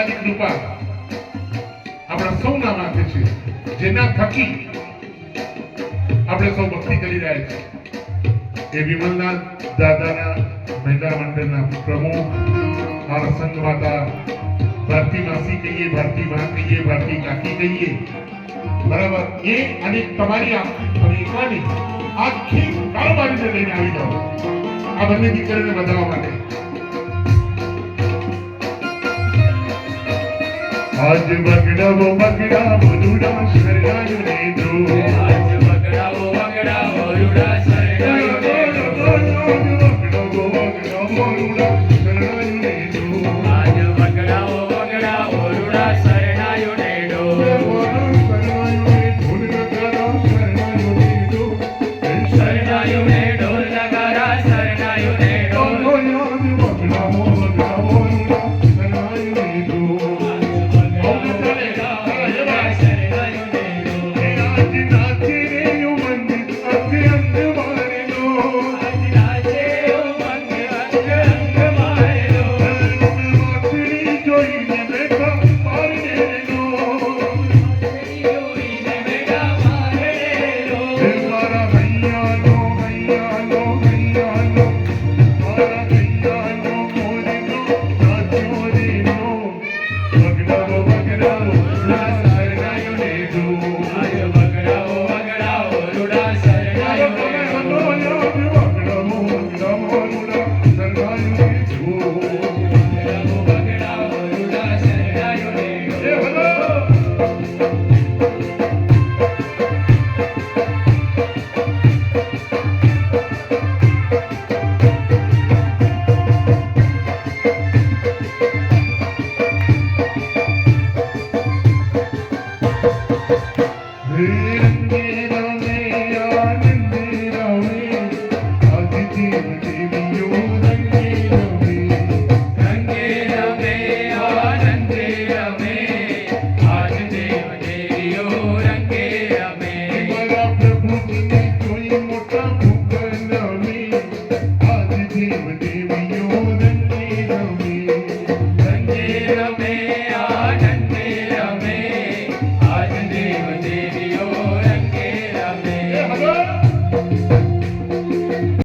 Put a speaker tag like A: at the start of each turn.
A: દાદાની કૃપા આપણા સૌના માથે છે, જેના થકી આપણે સૌ ભક્તિ કરી રહ્યા છીએ. એ વિમલનાથ દાદાના મહિલા મંડળના પ્રમુખ, મારા સંઘ માતા ભારતી માસી કહીએ, ભારતી મા કહીએ, ભારતી કાકી કહીએ, બરાબર. એ અને તમારી એકલાની આખી કારોબારીને લઈને આવી જાઓ આ બંને દીકરીને વધારવા માટે. આજ બગડાવો બગડાવો રૂડા શરણાયું ને દો,
B: આજ બગડાવો બગડાવો રૂડા શરણાયું ને દો,
A: બગડાવો બગડાવો રૂડા શરણાયું ને